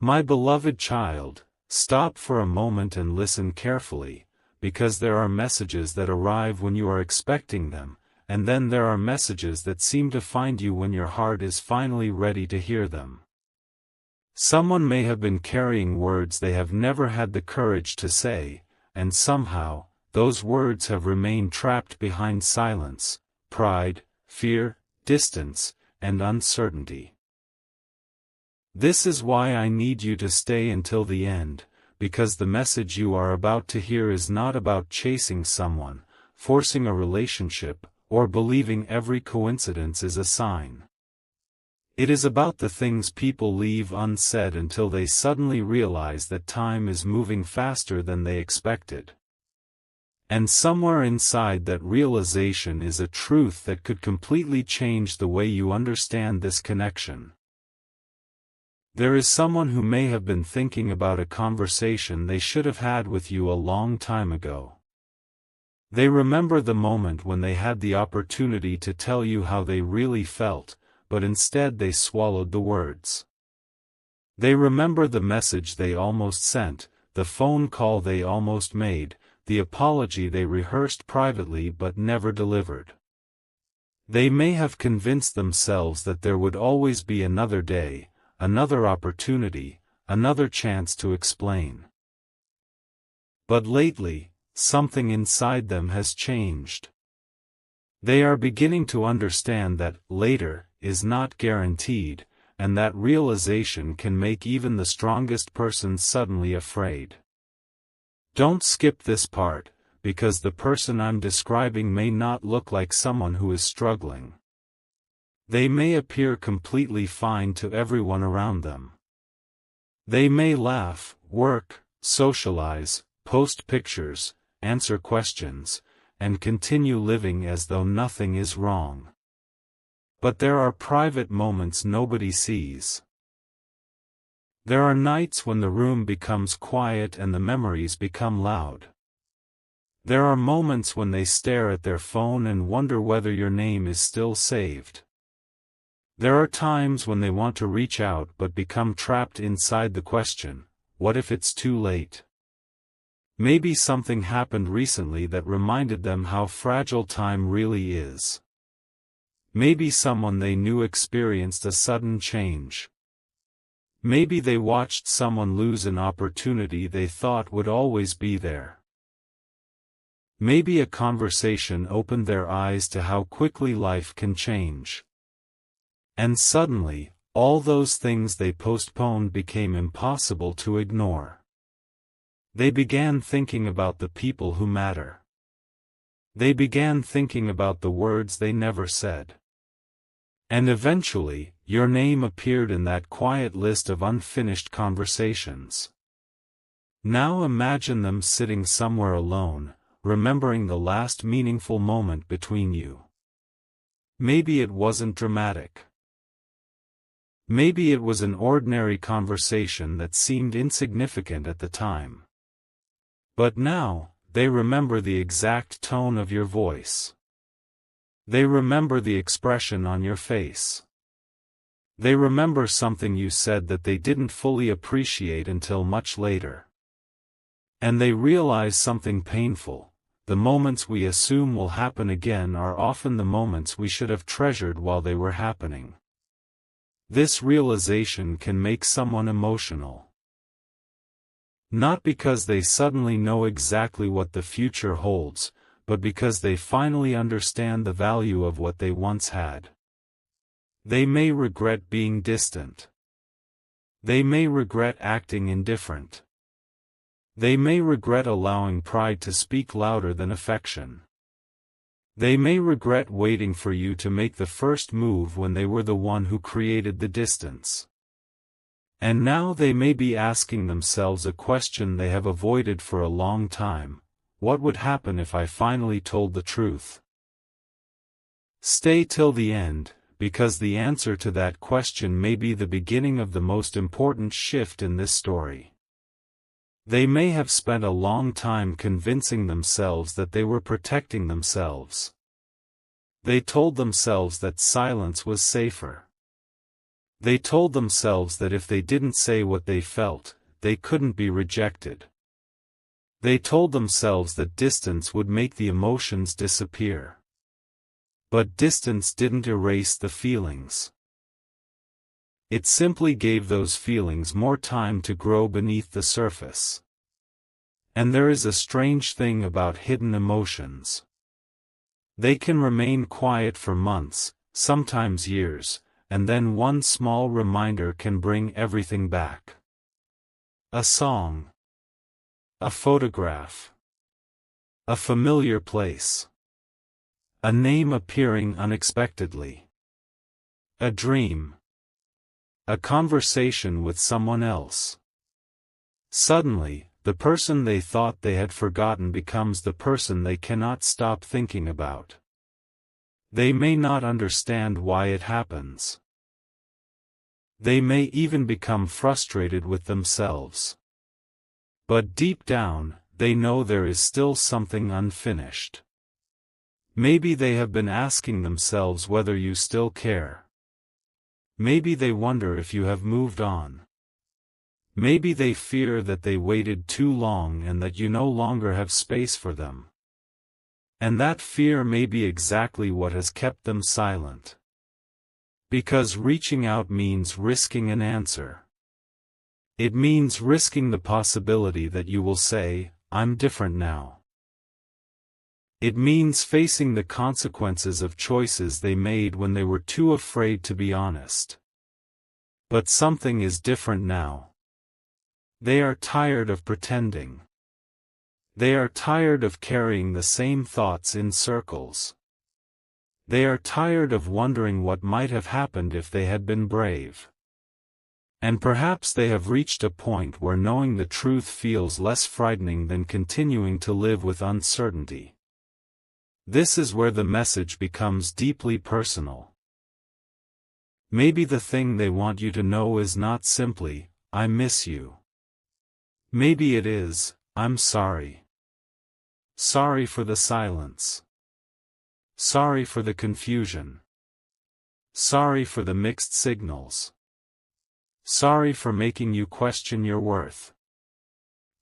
My beloved child, stop for a moment and listen carefully, because there are messages that arrive when you are expecting them, and then there are messages that seem to find you when your heart is finally ready to hear them. Someone may have been carrying words they have never had the courage to say, and somehow, those words have remained trapped behind silence, pride, fear, distance, and uncertainty. This is why I need you to stay until the end, because the message you are about to hear is not about chasing someone, forcing a relationship, or believing every coincidence is a sign. It is about the things people leave unsaid until they suddenly realize that time is moving faster than they expected. And somewhere inside that realization is a truth that could completely change the way you understand this connection. There is someone who may have been thinking about a conversation they should have had with you a long time ago. They remember the moment when they had the opportunity to tell you how they really felt, but instead they swallowed the words. They remember the message they almost sent, the phone call they almost made, the apology they rehearsed privately but never delivered. They may have convinced themselves that there would always be another day, another opportunity, another chance to explain. But lately, something inside them has changed. They are beginning to understand that later is not guaranteed, and that realization can make even the strongest person suddenly afraid. Don't skip this part, because the person I'm describing may not look like someone who is struggling. They may appear completely fine to everyone around them. They may laugh, work, socialize, post pictures, answer questions, and continue living as though nothing is wrong. But there are private moments nobody sees. There are nights when the room becomes quiet and the memories become loud. There are moments when they stare at their phone and wonder whether your name is still saved. There are times when they want to reach out but become trapped inside the question, what if it's too late? Maybe something happened recently that reminded them how fragile time really is. Maybe someone they knew experienced a sudden change. Maybe they watched someone lose an opportunity they thought would always be there. Maybe a conversation opened their eyes to how quickly life can change. And suddenly, all those things they postponed became impossible to ignore. They began thinking about the people who matter. They began thinking about the words they never said. And eventually, your name appeared in that quiet list of unfinished conversations. Now imagine them sitting somewhere alone, remembering the last meaningful moment between you. Maybe it wasn't dramatic. Maybe it was an ordinary conversation that seemed insignificant at the time. But now, they remember the exact tone of your voice. They remember the expression on your face. They remember something you said that they didn't fully appreciate until much later. And they realize something painful: the moments we assume will happen again are often the moments we should have treasured while they were happening. This realization can make someone emotional. Not because they suddenly know exactly what the future holds, but because they finally understand the value of what they once had. They may regret being distant. They may regret acting indifferent. They may regret allowing pride to speak louder than affection. They may regret waiting for you to make the first move when they were the one who created the distance. And now they may be asking themselves a question they have avoided for a long time: what would happen if I finally told the truth? Stay till the end, because the answer to that question may be the beginning of the most important shift in this story. They may have spent a long time convincing themselves that they were protecting themselves. They told themselves that silence was safer. They told themselves that if they didn't say what they felt, they couldn't be rejected. They told themselves that distance would make the emotions disappear. But distance didn't erase the feelings. It simply gave those feelings more time to grow beneath the surface. And there is a strange thing about hidden emotions. They can remain quiet for months, sometimes years, and then one small reminder can bring everything back. A song. A photograph. A familiar place. A name appearing unexpectedly. A dream. A conversation with someone else. Suddenly, the person they thought they had forgotten becomes the person they cannot stop thinking about. They may not understand why it happens. They may even become frustrated with themselves. But deep down, they know there is still something unfinished. Maybe they have been asking themselves whether you still care. Maybe they wonder if you have moved on. Maybe they fear that they waited too long and that you no longer have space for them. And that fear may be exactly what has kept them silent. Because reaching out means risking an answer. It means risking the possibility that you will say, "I'm different now." It means facing the consequences of choices they made when they were too afraid to be honest. But something is different now. They are tired of pretending. They are tired of carrying the same thoughts in circles. They are tired of wondering what might have happened if they had been brave. And perhaps they have reached a point where knowing the truth feels less frightening than continuing to live with uncertainty. This is where the message becomes deeply personal. Maybe the thing they want you to know is not simply, "I miss you." Maybe it is, "I'm sorry." Sorry for the silence. Sorry for the confusion. Sorry for the mixed signals. Sorry for making you question your worth.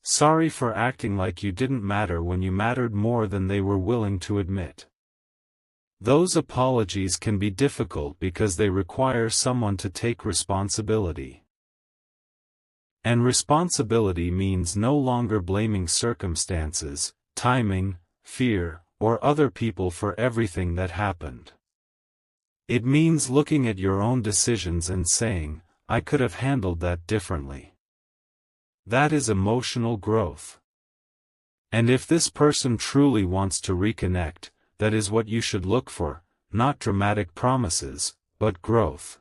Sorry for acting like you didn't matter when you mattered more than they were willing to admit. Those apologies can be difficult because they require someone to take responsibility. And responsibility means no longer blaming circumstances, timing, fear, or other people for everything that happened. It means looking at your own decisions and saying, "I could have handled that differently." That is emotional growth. And if this person truly wants to reconnect, that is what you should look for, not dramatic promises, but growth.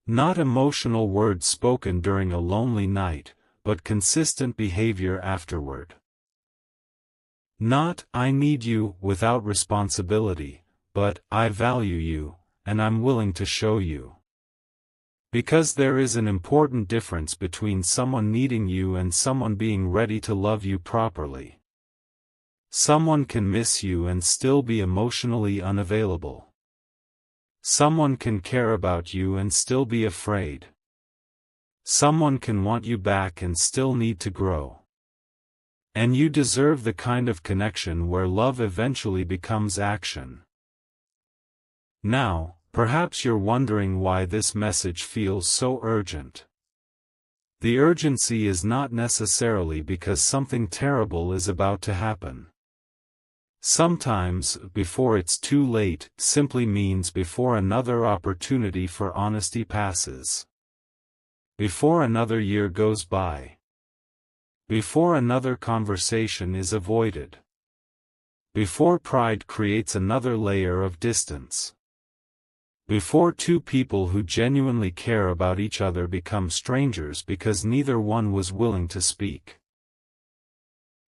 Not emotional words spoken during a lonely night, but consistent behavior afterward. Not, "I need you," without responsibility, but, "I value you, and I'm willing to show you." Because there is an important difference between someone needing you and someone being ready to love you properly. Someone can miss you and still be emotionally unavailable. Someone can care about you and still be afraid. Someone can want you back and still need to grow. And you deserve the kind of connection where love eventually becomes action. Now, perhaps you're wondering why this message feels so urgent. The urgency is not necessarily because something terrible is about to happen. Sometimes, before it's too late, simply means before another opportunity for honesty passes. Before another year goes by. Before another conversation is avoided. Before pride creates another layer of distance. Before two people who genuinely care about each other become strangers because neither one was willing to speak.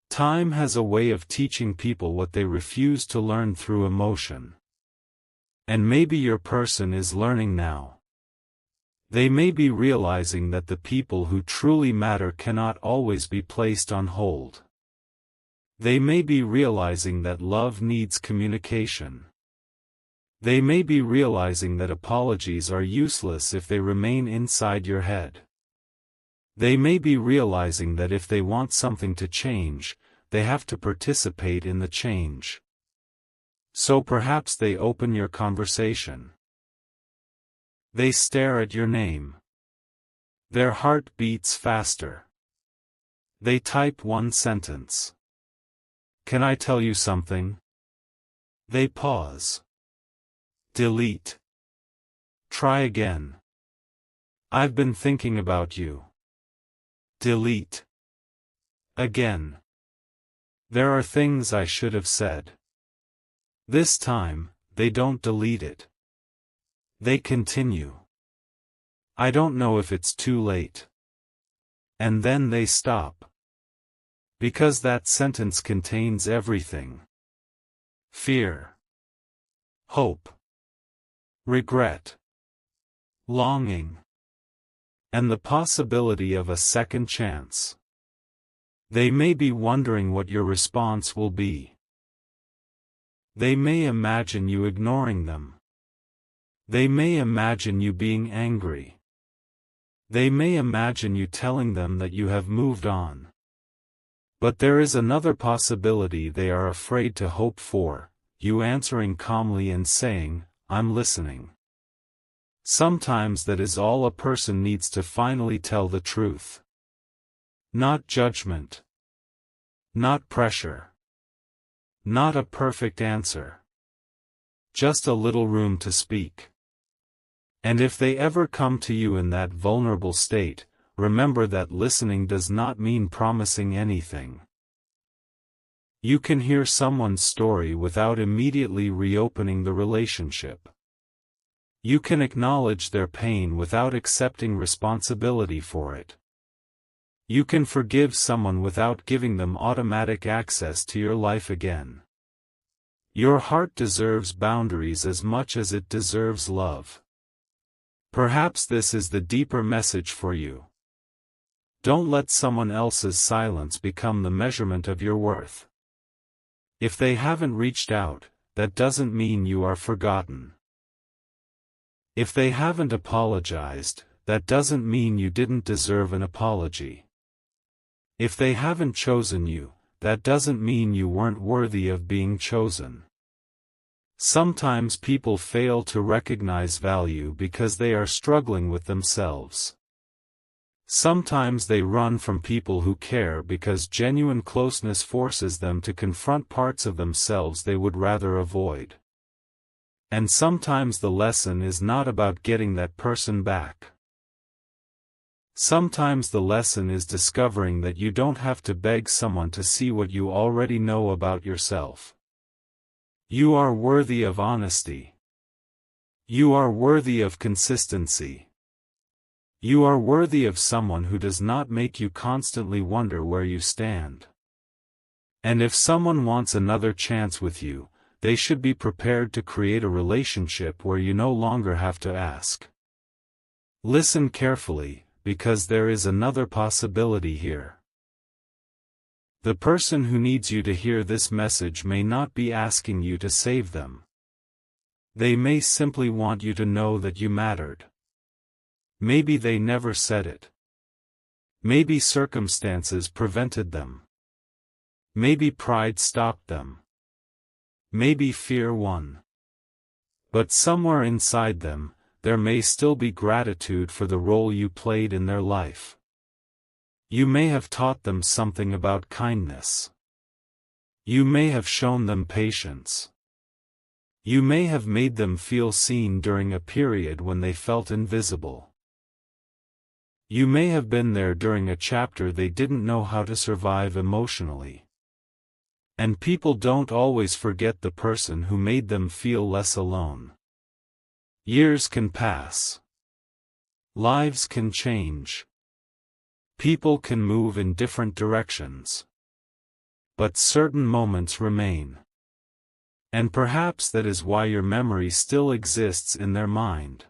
Time has a way of teaching people what they refuse to learn through emotion. And maybe your person is learning now. They may be realizing that the people who truly matter cannot always be placed on hold. They may be realizing that love needs communication. They may be realizing that apologies are useless if they remain inside your head. They may be realizing that if they want something to change, they have to participate in the change. So perhaps they open your conversation. They stare at your name. Their heart beats faster. They type one sentence. Can I tell you something? They pause. Delete. Try again. I've been thinking about you. Delete. Again. There are things I should have said. This time, they don't delete it. They continue. I don't know if it's too late. And then they stop. Because that sentence contains everything. Fear. Hope. Regret. Longing. And the possibility of a second chance. They may be wondering what your response will be. They may imagine you ignoring them. They may imagine you being angry. They may imagine you telling them that you have moved on. But there is another possibility they are afraid to hope for, you answering calmly and saying, I'm listening. Sometimes that is all a person needs to finally tell the truth. Not judgment. Not pressure. Not a perfect answer. Just a little room to speak. And if they ever come to you in that vulnerable state, remember that listening does not mean promising anything. You can hear someone's story without immediately reopening the relationship. You can acknowledge their pain without accepting responsibility for it. You can forgive someone without giving them automatic access to your life again. Your heart deserves boundaries as much as it deserves love. Perhaps this is the deeper message for you. Don't let someone else's silence become the measurement of your worth. If they haven't reached out, that doesn't mean you are forgotten. If they haven't apologized, that doesn't mean you didn't deserve an apology. If they haven't chosen you, that doesn't mean you weren't worthy of being chosen. Sometimes people fail to recognize value because they are struggling with themselves. Sometimes they run from people who care because genuine closeness forces them to confront parts of themselves they would rather avoid. And sometimes the lesson is not about getting that person back. Sometimes the lesson is discovering that you don't have to beg someone to see what you already know about yourself. You are worthy of honesty. You are worthy of consistency. You are worthy of someone who does not make you constantly wonder where you stand. And if someone wants another chance with you, they should be prepared to create a relationship where you no longer have to ask. Listen carefully, because there is another possibility here. The person who needs you to hear this message may not be asking you to save them. They may simply want you to know that you mattered. Maybe they never said it. Maybe circumstances prevented them. Maybe pride stopped them. Maybe fear won. But somewhere inside them, there may still be gratitude for the role you played in their life. You may have taught them something about kindness. You may have shown them patience. You may have made them feel seen during a period when they felt invisible. You may have been there during a chapter they didn't know how to survive emotionally. And people don't always forget the person who made them feel less alone. Years can pass. Lives can change. People can move in different directions. But certain moments remain. And perhaps that is why your memory still exists in their mind.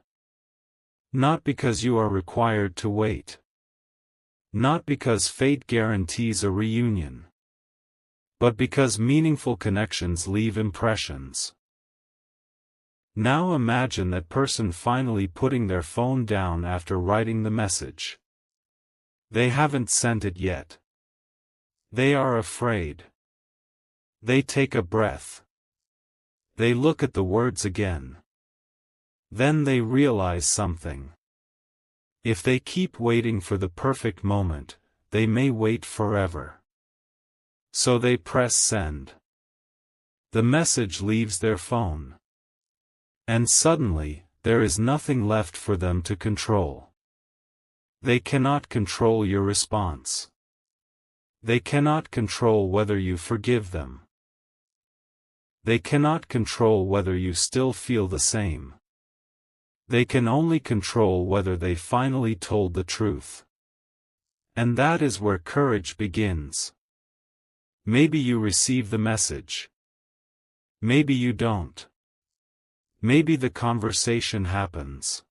Not because you are required to wait. Not because fate guarantees a reunion. But because meaningful connections leave impressions. Now imagine that person finally putting their phone down after writing the message. They haven't sent it yet. They are afraid. They take a breath. They look at the words again. Then they realize something. If they keep waiting for the perfect moment, they may wait forever. So they press send. The message leaves their phone. And suddenly, there is nothing left for them to control. They cannot control your response. They cannot control whether you forgive them. They cannot control whether you still feel the same. They can only control whether they finally told the truth. And that is where courage begins. Maybe you receive the message. Maybe you don't. Maybe the conversation happens.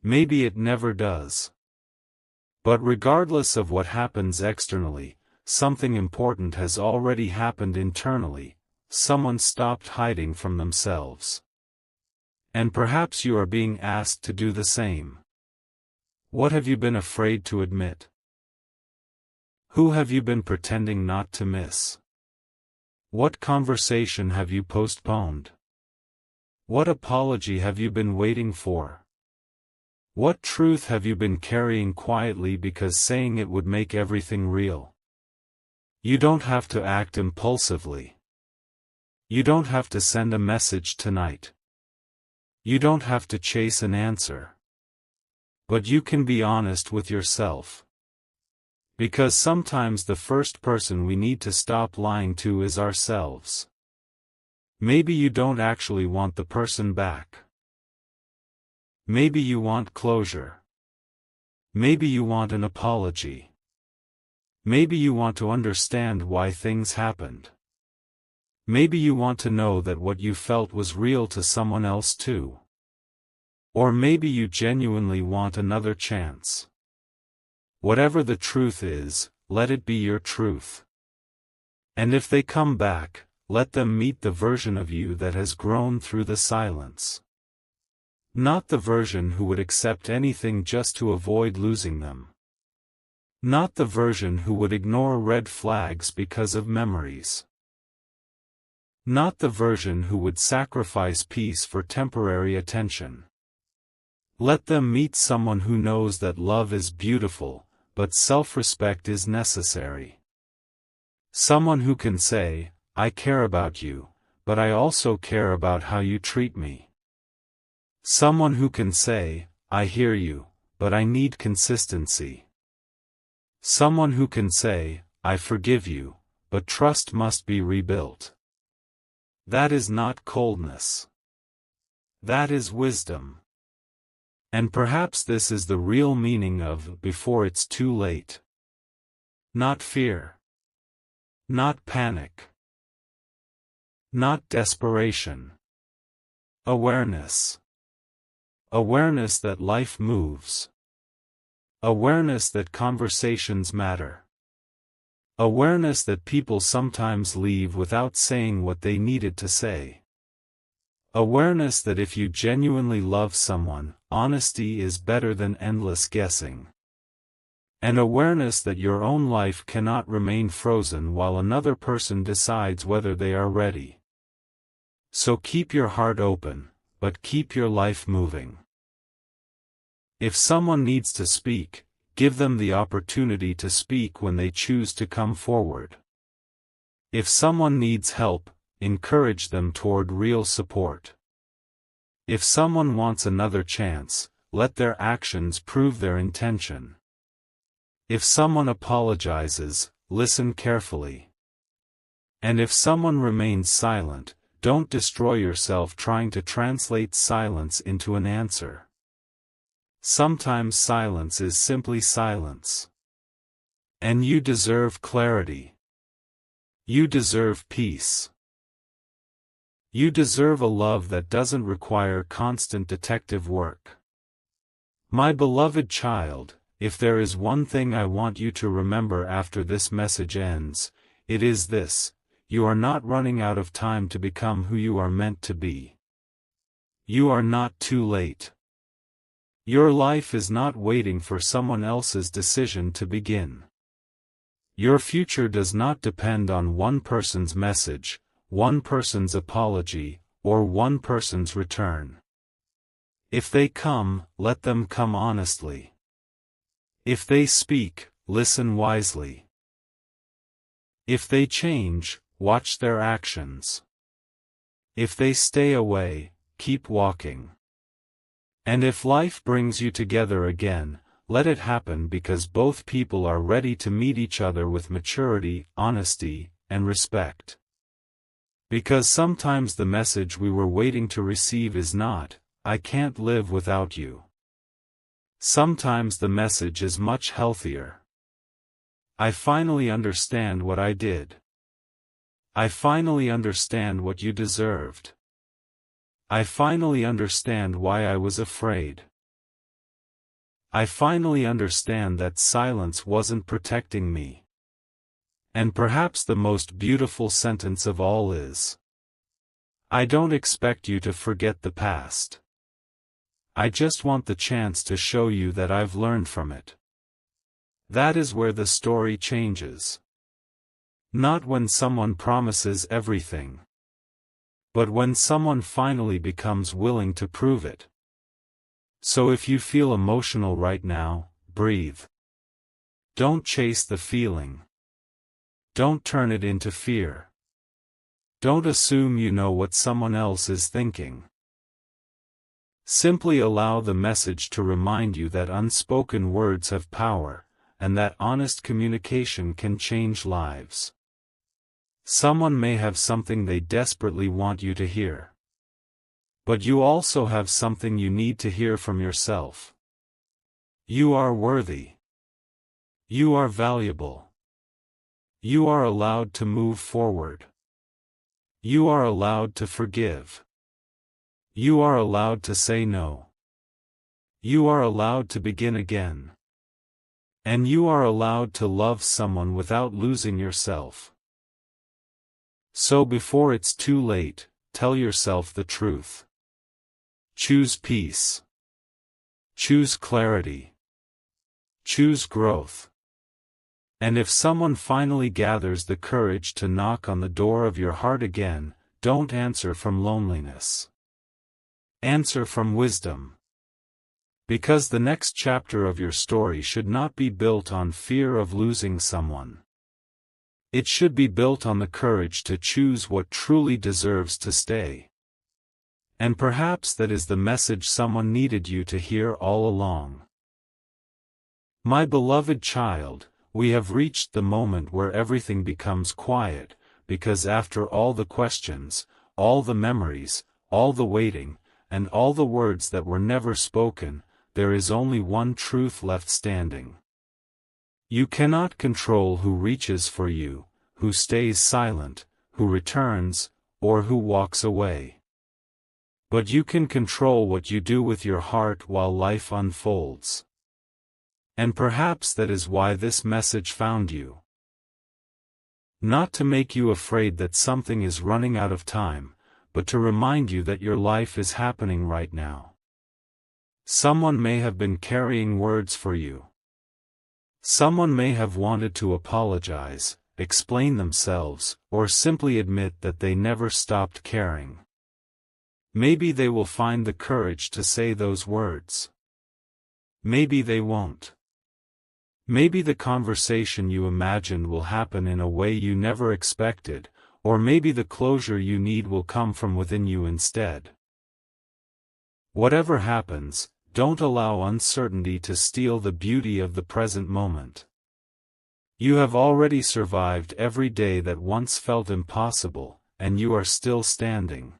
Maybe it never does. But regardless of what happens externally, something important has already happened internally. Someone stopped hiding from themselves. And perhaps you are being asked to do the same. What have you been afraid to admit? Who have you been pretending not to miss? What conversation have you postponed? What apology have you been waiting for? What truth have you been carrying quietly because saying it would make everything real? You don't have to act impulsively. You don't have to send a message tonight. You don't have to chase an answer. But you can be honest with yourself. Because sometimes the first person we need to stop lying to is ourselves. Maybe you don't actually want the person back. Maybe you want closure. Maybe you want an apology. Maybe you want to understand why things happened. Maybe you want to know that what you felt was real to someone else too. Or maybe you genuinely want another chance. Whatever the truth is, let it be your truth. And if they come back, let them meet the version of you that has grown through the silence. Not the version who would accept anything just to avoid losing them. Not the version who would ignore red flags because of memories. Not the version who would sacrifice peace for temporary attention. Let them meet someone who knows that love is beautiful, but self-respect is necessary. Someone who can say, I care about you, but I also care about how you treat me. Someone who can say, I hear you, but I need consistency. Someone who can say, I forgive you, but trust must be rebuilt. That is not coldness. That is wisdom. And perhaps this is the real meaning of before it's too late. Not fear. Not panic. Not desperation. Awareness. Awareness that life moves. Awareness that conversations matter. Awareness that people sometimes leave without saying what they needed to say. Awareness that if you genuinely love someone, honesty is better than endless guessing. And awareness that your own life cannot remain frozen while another person decides whether they are ready. So keep your heart open, but keep your life moving. If someone needs to speak, give them the opportunity to speak when they choose to come forward. If someone needs help, encourage them toward real support. If someone wants another chance, let their actions prove their intention. If someone apologizes, listen carefully. And if someone remains silent, don't destroy yourself trying to translate silence into an answer. Sometimes silence is simply silence. And you deserve clarity. You deserve peace. You deserve a love that doesn't require constant detective work. My beloved child, if there is one thing I want you to remember after this message ends, it is this: you are not running out of time to become who you are meant to be. You are not too late. Your life is not waiting for someone else's decision to begin. Your future does not depend on one person's message, one person's apology, or one person's return. If they come, let them come honestly. If they speak, listen wisely. If they change, watch their actions. If they stay away, keep walking. And if life brings you together again, let it happen because both people are ready to meet each other with maturity, honesty, and respect. Because sometimes the message we were waiting to receive is not, "I can't live without you." Sometimes the message is much healthier. "I finally understand what I did. I finally understand what you deserved. I finally understand why I was afraid. I finally understand that silence wasn't protecting me." And perhaps the most beautiful sentence of all is, "I don't expect you to forget the past. I just want the chance to show you that I've learned from it." That is where the story changes. Not when someone promises everything, but when someone finally becomes willing to prove it. So if you feel emotional right now, breathe. Don't chase the feeling. Don't turn it into fear. Don't assume you know what someone else is thinking. Simply allow the message to remind you that unspoken words have power, and that honest communication can change lives. Someone may have something they desperately want you to hear. But you also have something you need to hear from yourself. You are worthy. You are valuable. You are allowed to move forward. You are allowed to forgive. You are allowed to say no. You are allowed to begin again. And you are allowed to love someone without losing yourself. So before it's too late, tell yourself the truth. Choose peace. Choose clarity. Choose growth. And if someone finally gathers the courage to knock on the door of your heart again, don't answer from loneliness. Answer from wisdom. Because the next chapter of your story should not be built on fear of losing someone. It should be built on the courage to choose what truly deserves to stay. And perhaps that is the message someone needed you to hear all along. My beloved child, we have reached the moment where everything becomes quiet, because after all the questions, all the memories, all the waiting, and all the words that were never spoken, there is only one truth left standing. You cannot control who reaches for you, who stays silent, who returns, or who walks away. But you can control what you do with your heart while life unfolds. And perhaps that is why this message found you. Not to make you afraid that something is running out of time, but to remind you that your life is happening right now. Someone may have been carrying words for you. Someone may have wanted to apologize, explain themselves, or simply admit that they never stopped caring. Maybe they will find the courage to say those words. Maybe they won't. Maybe the conversation you imagined will happen in a way you never expected, or maybe the closure you need will come from within you instead. Whatever happens, don't allow uncertainty to steal the beauty of the present moment. You have already survived every day that once felt impossible, and you are still standing.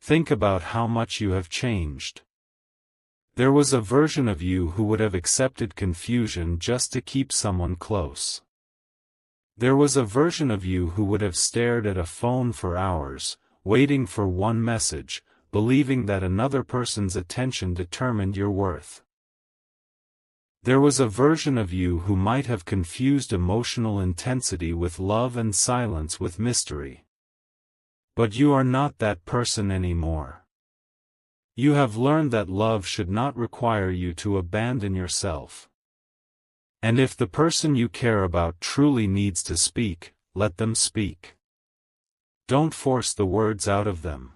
Think about how much you have changed. There was a version of you who would have accepted confusion just to keep someone close. There was a version of you who would have stared at a phone for hours, waiting for one message, believing that another person's attention determined your worth. There was a version of you who might have confused emotional intensity with love and silence with mystery. But you are not that person anymore. You have learned that love should not require you to abandon yourself. And if the person you care about truly needs to speak, let them speak. Don't force the words out of them.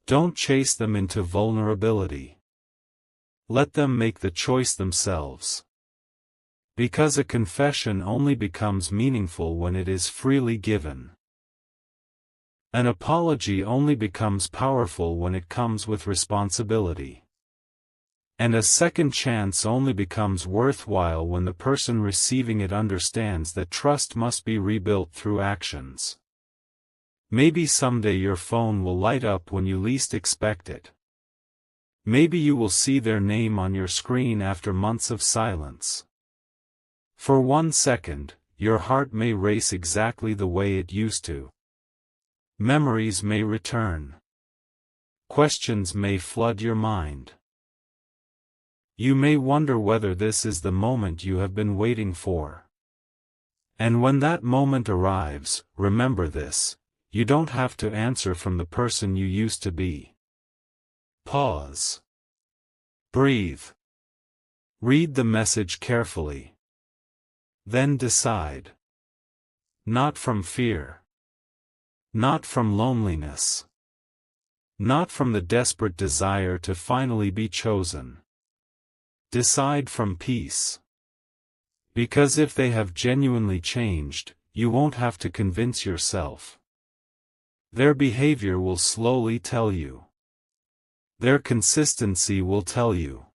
Don't chase them into vulnerability. Let them make the choice themselves. Because a confession only becomes meaningful when it is freely given. An apology only becomes powerful when it comes with responsibility. And a second chance only becomes worthwhile when the person receiving it understands that trust must be rebuilt through actions. Maybe someday your phone will light up when you least expect it. Maybe you will see their name on your screen after months of silence. For 1 second, your heart may race exactly the way it used to. Memories may return. Questions may flood your mind. You may wonder whether this is the moment you have been waiting for. And when that moment arrives, remember this: you don't have to answer from the person you used to be. Pause. Breathe. Read the message carefully. Then decide. Not from fear. Not from loneliness. Not from the desperate desire to finally be chosen. Decide from peace. Because if they have genuinely changed, you won't have to convince yourself. Their behavior will slowly tell you. Their consistency will tell you.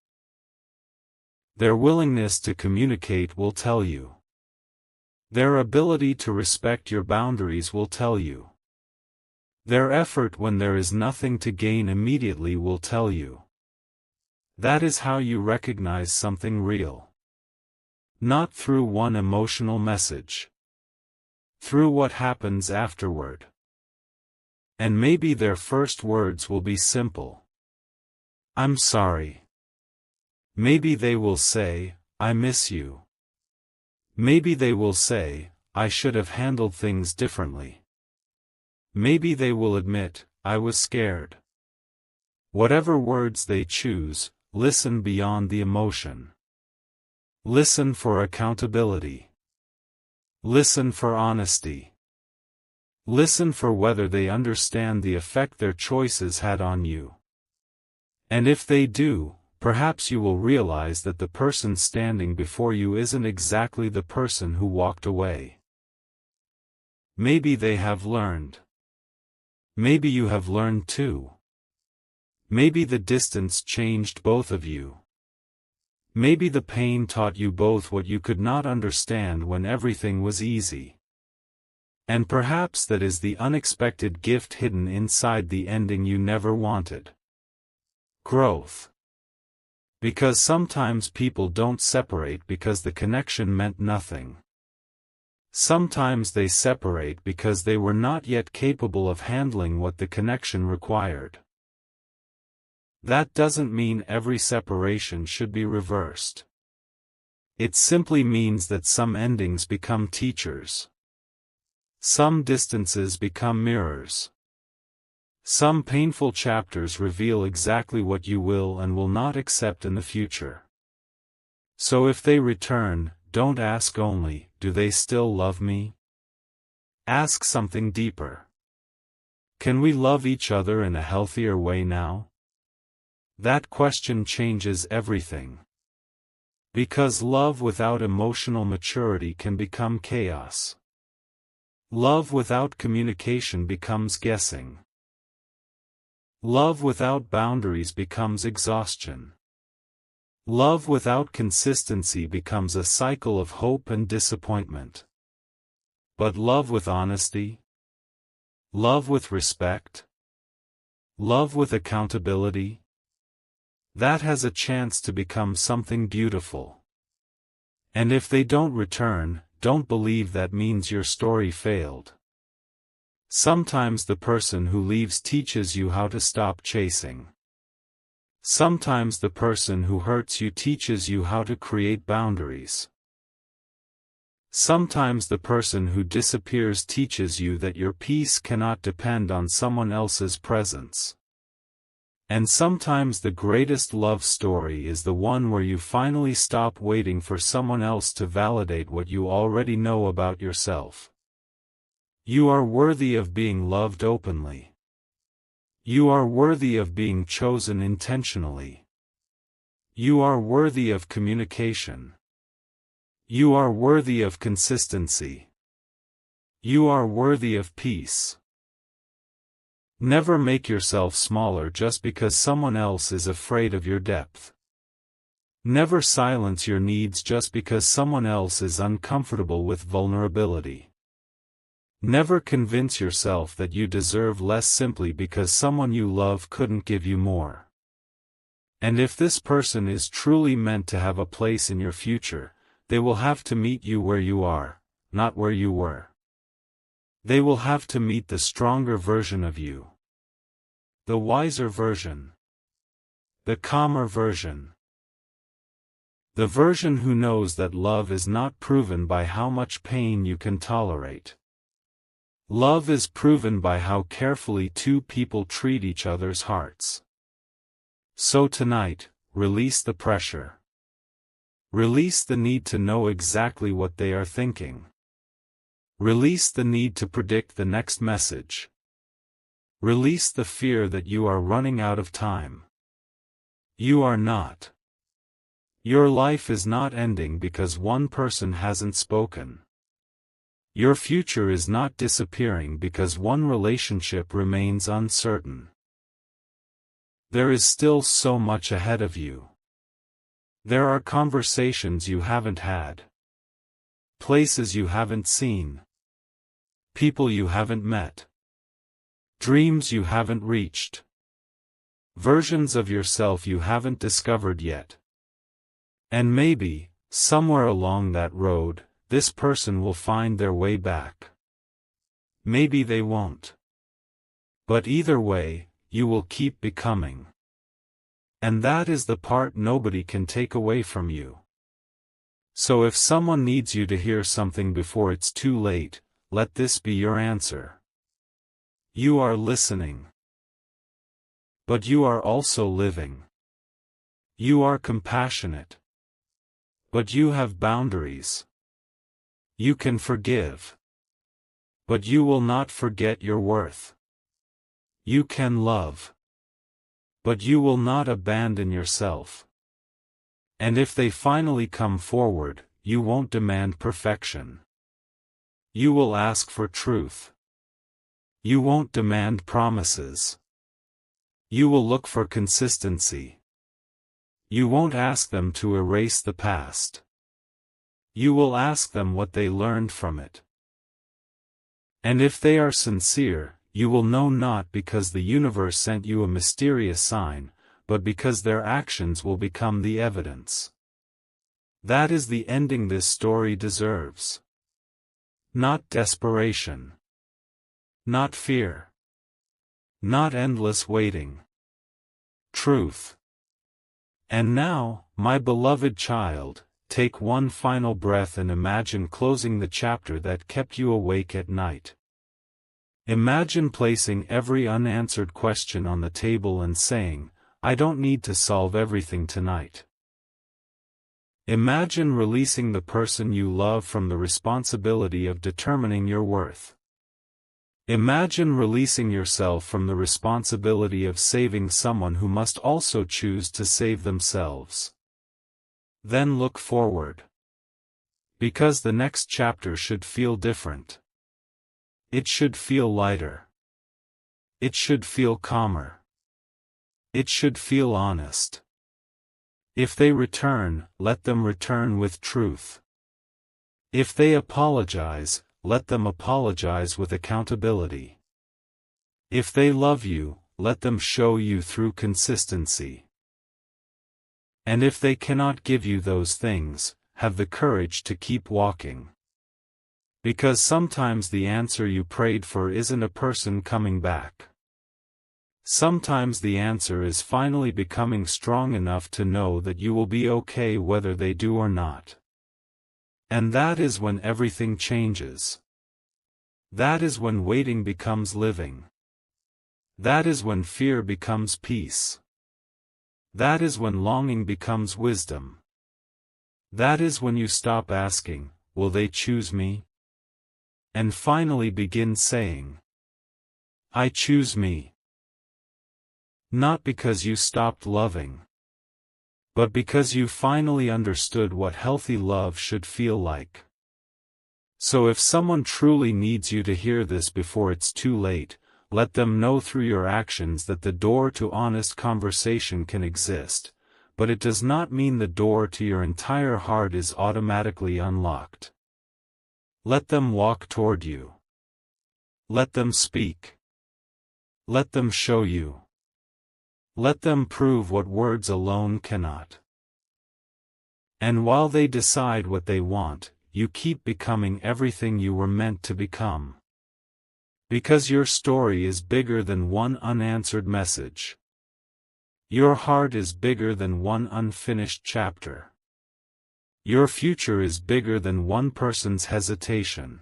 Their willingness to communicate will tell you. Their ability to respect your boundaries will tell you. Their effort when there is nothing to gain immediately will tell you. That is how you recognize something real. Not through one emotional message. Through what happens afterward. And maybe their first words will be simple. I'm sorry. Maybe they will say, I miss you. Maybe they will say, I should have handled things differently. Maybe they will admit, I was scared. Whatever words they choose, listen beyond the emotion. Listen for accountability. Listen for honesty. Listen for whether they understand the effect their choices had on you. And if they do, perhaps you will realize that the person standing before you isn't exactly the person who walked away. Maybe they have learned. Maybe you have learned too. Maybe the distance changed both of you. Maybe the pain taught you both what you could not understand when everything was easy. And perhaps that is the unexpected gift hidden inside the ending you never wanted. Growth. Because sometimes people don't separate because the connection meant nothing. Sometimes they separate because they were not yet capable of handling what the connection required. That doesn't mean every separation should be reversed. It simply means that some endings become teachers. Some distances become mirrors. Some painful chapters reveal exactly what you will and will not accept in the future. So if they return, don't ask only, do they still love me? Ask something deeper. Can we love each other in a healthier way now? That question changes everything. Because love without emotional maturity can become chaos. Love without communication becomes guessing. Love without boundaries becomes exhaustion. Love without consistency becomes a cycle of hope and disappointment. But love with honesty, love with respect, love with accountability, that has a chance to become something beautiful. And if they don't return, don't believe that means your story failed. Sometimes the person who leaves teaches you how to stop chasing. Sometimes the person who hurts you teaches you how to create boundaries. Sometimes the person who disappears teaches you that your peace cannot depend on someone else's presence. And sometimes the greatest love story is the one where you finally stop waiting for someone else to validate what you already know about yourself. You are worthy of being loved openly. You are worthy of being chosen intentionally. You are worthy of communication. You are worthy of consistency. You are worthy of peace. Never make yourself smaller just because someone else is afraid of your depth. Never silence your needs just because someone else is uncomfortable with vulnerability. Never convince yourself that you deserve less simply because someone you love couldn't give you more. And if this person is truly meant to have a place in your future, they will have to meet you where you are, not where you were. They will have to meet the stronger version of you. The wiser version. The calmer version. The version who knows that love is not proven by how much pain you can tolerate. Love is proven by how carefully two people treat each other's hearts. So tonight, release the pressure. Release the need to know exactly what they are thinking. Release the need to predict the next message. Release the fear that you are running out of time. You are not. Your life is not ending because one person hasn't spoken. Your future is not disappearing because one relationship remains uncertain. There is still so much ahead of you. There are conversations you haven't had. Places you haven't seen. People you haven't met. Dreams you haven't reached. Versions of yourself you haven't discovered yet. And maybe, somewhere along that road, this person will find their way back. Maybe they won't. But either way, you will keep becoming. And that is the part nobody can take away from you. So if someone needs you to hear something before it's too late, let this be your answer. You are listening. But you are also living. You are compassionate. But you have boundaries. You can forgive. But you will not forget your worth. You can love. But you will not abandon yourself. And if they finally come forward, you won't demand perfection. You will ask for truth. You won't demand promises. You will look for consistency. You won't ask them to erase the past. You will ask them what they learned from it. And if they are sincere, you will know not because the universe sent you a mysterious sign, but because their actions will become the evidence. That is the ending this story deserves. Not desperation. Not fear. Not endless waiting. Truth. And now, my beloved child, take one final breath and imagine closing the chapter that kept you awake at night. Imagine placing every unanswered question on the table and saying, I don't need to solve everything tonight. Imagine releasing the person you love from the responsibility of determining your worth. Imagine releasing yourself from the responsibility of saving someone who must also choose to save themselves. Then look forward. Because the next chapter should feel different. It should feel lighter. It should feel calmer. It should feel honest. If they return, let them return with truth. If they apologize, let them apologize with accountability. If they love you, let them show you through consistency. And if they cannot give you those things, have the courage to keep walking. Because sometimes the answer you prayed for isn't a person coming back. Sometimes the answer is finally becoming strong enough to know that you will be okay whether they do or not. And that is when everything changes. That is when waiting becomes living. That is when fear becomes peace. That is when longing becomes wisdom. That is when you stop asking, will they choose me? And finally begin saying, I choose me. Not because you stopped loving, but because you finally understood what healthy love should feel like. So if someone truly needs you to hear this before it's too late, let them know through your actions that the door to honest conversation can exist, but it does not mean the door to your entire heart is automatically unlocked. Let them walk toward you. Let them speak. Let them show you. Let them prove what words alone cannot. And while they decide what they want, you keep becoming everything you were meant to become. Because your story is bigger than one unanswered message. Your heart is bigger than one unfinished chapter. Your future is bigger than one person's hesitation.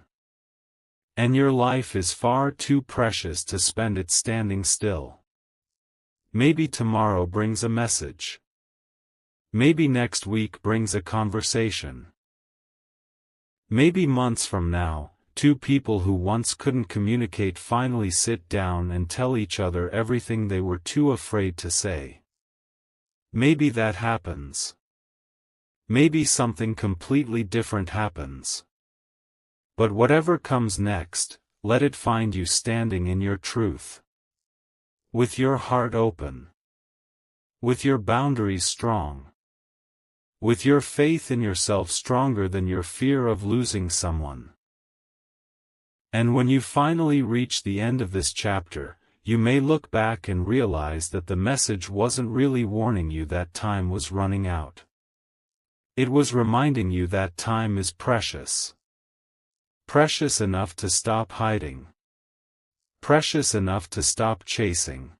And your life is far too precious to spend it standing still. Maybe tomorrow brings a message. Maybe next week brings a conversation. Maybe months from now, two people who once couldn't communicate finally sit down and tell each other everything they were too afraid to say. Maybe that happens. Maybe something completely different happens. But whatever comes next, let it find you standing in your truth. With your heart open. With your boundaries strong. With your faith in yourself stronger than your fear of losing someone. And when you finally reach the end of this chapter, you may look back and realize that the message wasn't really warning you that time was running out. It was reminding you that time is precious. Precious enough to stop hiding. Precious enough to stop chasing.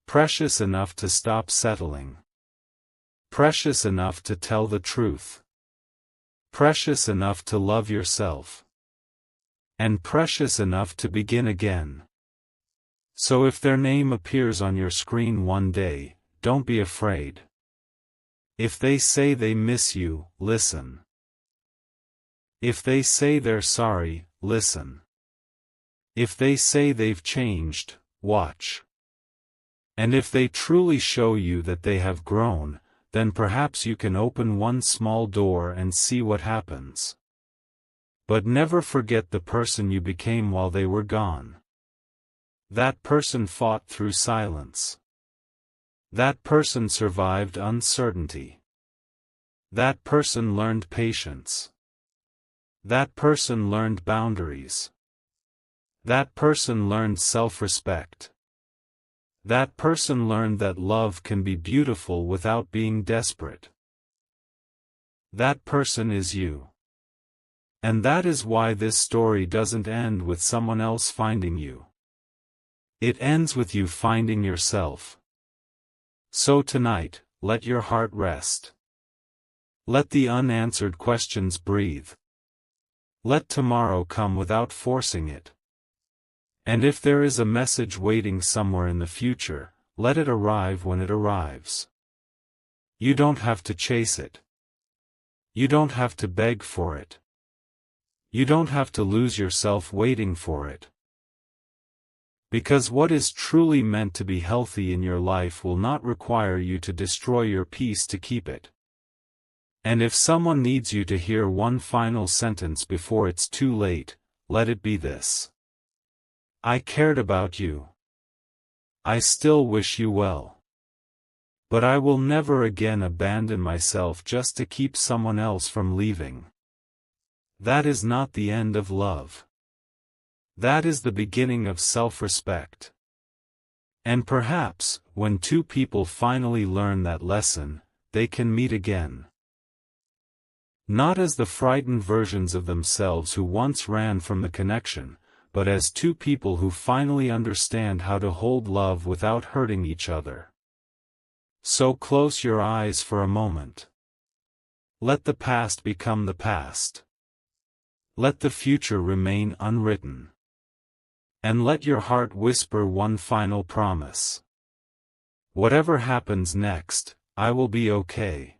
Precious enough to stop settling. Precious enough to tell the truth. Precious enough to love yourself. And precious enough to begin again. So if their name appears on your screen one day, don't be afraid. If they say they miss you, listen. If they say they're sorry, listen. If they say they've changed, watch. And if they truly show you that they have grown, then perhaps you can open one small door and see what happens. But never forget the person you became while they were gone. That person fought through silence. That person survived uncertainty. That person learned patience. That person learned boundaries. That person learned self-respect. That person learned that love can be beautiful without being desperate. That person is you. And that is why this story doesn't end with someone else finding you. It ends with you finding yourself. So tonight, let your heart rest. Let the unanswered questions breathe. Let tomorrow come without forcing it. And if there is a message waiting somewhere in the future, let it arrive when it arrives. You don't have to chase it. You don't have to beg for it. You don't have to lose yourself waiting for it. Because what is truly meant to be healthy in your life will not require you to destroy your peace to keep it. And if someone needs you to hear one final sentence before it's too late, let it be this. I cared about you. I still wish you well. But I will never again abandon myself just to keep someone else from leaving. That is not the end of love. That is the beginning of self-respect. And perhaps, when two people finally learn that lesson, they can meet again. Not as the frightened versions of themselves who once ran from the connection, but as two people who finally understand how to hold love without hurting each other. So close your eyes for a moment. Let the past become the past. Let the future remain unwritten. And let your heart whisper one final promise. Whatever happens next, I will be okay.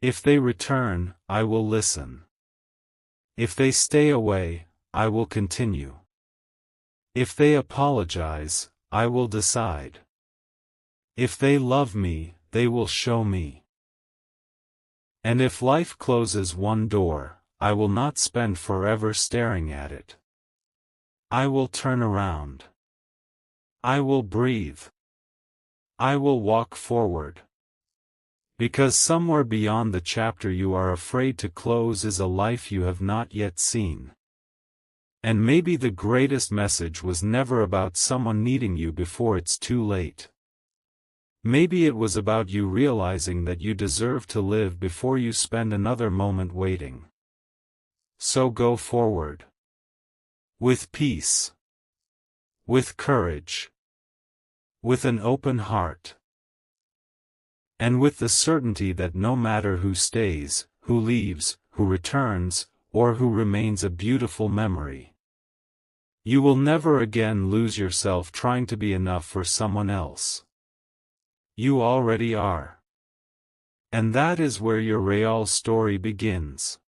If they return, I will listen. If they stay away, I will continue. If they apologize, I will decide. If they love me, they will show me. And if life closes one door, I will not spend forever staring at it. I will turn around. I will breathe. I will walk forward. Because somewhere beyond the chapter you are afraid to close is a life you have not yet seen. And maybe the greatest message was never about someone needing you before it's too late. Maybe it was about you realizing that you deserve to live before you spend another moment waiting. So go forward. With peace. With courage. With an open heart. And with the certainty that no matter who stays, who leaves, who returns, or who remains a beautiful memory, you will never again lose yourself trying to be enough for someone else. You already are. And that is where your real story begins.